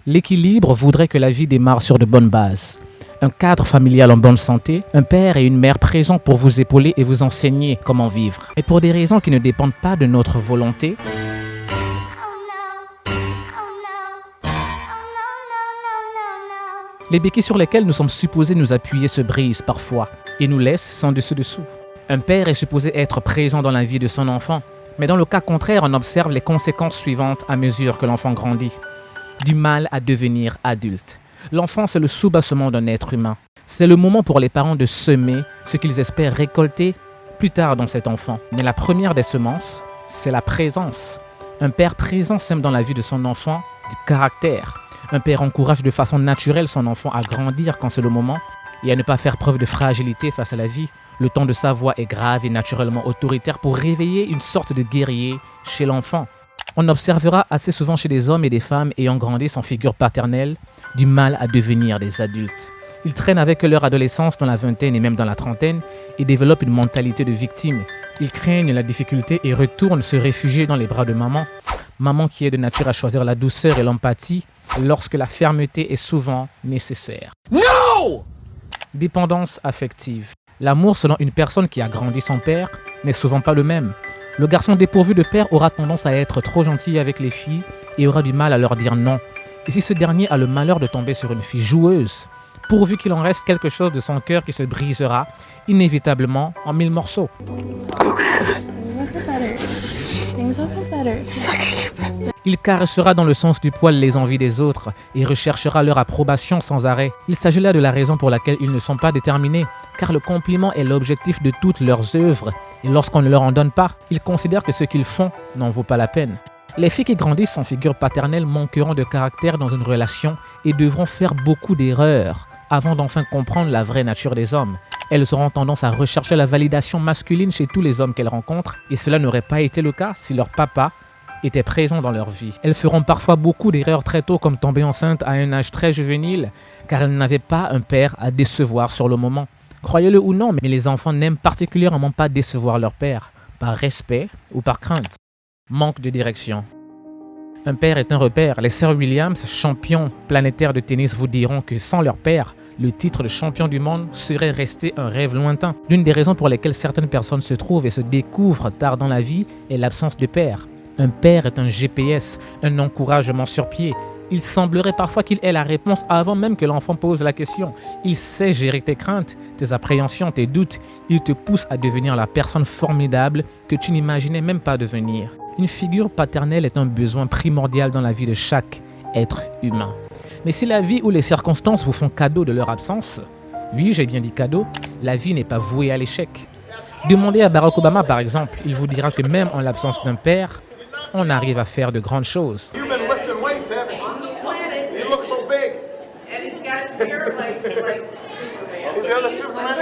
L'équilibre voudrait que la vie démarre sur de bonnes bases. Un cadre familial en bonne santé, un père et une mère présents pour vous épauler et vous enseigner comment vivre. Et pour des raisons qui ne dépendent pas de notre volonté, les béquilles sur lesquelles nous sommes supposés nous appuyer se brisent parfois et nous laissent sans dessus-dessous. Un père est supposé être présent dans la vie de son enfant, mais dans le cas contraire, on observe les conséquences suivantes à mesure que l'enfant grandit. Du mal à devenir adulte. L'enfance est le soubassement d'un être humain. C'est le moment pour les parents de semer ce qu'ils espèrent récolter plus tard dans cet enfant. Mais la première des semences, c'est la présence. Un père présent sème dans la vie de son enfant du caractère. Un père encourage de façon naturelle son enfant à grandir quand c'est le moment et à ne pas faire preuve de fragilité face à la vie. Le ton de sa voix est grave et naturellement autoritaire pour réveiller une sorte de guerrier chez l'enfant. On observera assez souvent chez des hommes et des femmes ayant grandi sans figure paternelle du mal à devenir des adultes. Ils traînent avec leur adolescence dans la vingtaine et même dans la trentaine et développent une mentalité de victime. Ils craignent la difficulté et retournent se réfugier dans les bras de maman. Maman qui est de nature à choisir la douceur et l'empathie lorsque la fermeté est souvent nécessaire. No! Dépendance affective. L'amour selon une personne qui a grandi sans père n'est souvent pas le même. Le garçon dépourvu de père aura tendance à être trop gentil avec les filles et aura du mal à leur dire non. Et si ce dernier a le malheur de tomber sur une fille joueuse, pourvu qu'il en reste quelque chose de son cœur qui se brisera inévitablement en 1000 morceaux. Il caressera dans le sens du poil les envies des autres et recherchera leur approbation sans arrêt. Il s'agit là de la raison pour laquelle ils ne sont pas déterminés, car le compliment est l'objectif de toutes leurs œuvres et lorsqu'on ne leur en donne pas, ils considèrent que ce qu'ils font n'en vaut pas la peine. Les filles qui grandissent sans figure paternelle manqueront de caractère dans une relation et devront faire beaucoup d'erreurs avant d'enfin comprendre la vraie nature des hommes. Elles auront tendance à rechercher la validation masculine chez tous les hommes qu'elles rencontrent et cela n'aurait pas été le cas si leur papa était présent dans leur vie. Elles feront parfois beaucoup d'erreurs très tôt comme tomber enceinte à un âge très juvénile car elles n'avaient pas un père à décevoir sur le moment. Croyez-le ou non, mais les enfants n'aiment particulièrement pas décevoir leur père, par respect ou par crainte. Manque de direction. Un père est un repère. Les sœurs Williams, champions planétaires de tennis, vous diront que sans leur père, le titre de champion du monde serait resté un rêve lointain. L'une des raisons pour lesquelles certaines personnes se trouvent et se découvrent tard dans la vie est l'absence de père. Un père est un GPS, un encouragement sur pied. Il semblerait parfois qu'il ait la réponse avant même que l'enfant pose la question. Il sait gérer tes craintes, tes appréhensions, tes doutes. Il te pousse à devenir la personne formidable que tu n'imaginais même pas devenir. Une figure paternelle est un besoin primordial dans la vie de chaque être humain. Mais si la vie ou les circonstances vous font cadeau de leur absence, oui, j'ai bien dit cadeau, la vie n'est pas vouée à l'échec. Demandez à Barack Obama par exemple, il vous dira que même en l'absence d'un père, on arrive à faire de grandes choses. Superman.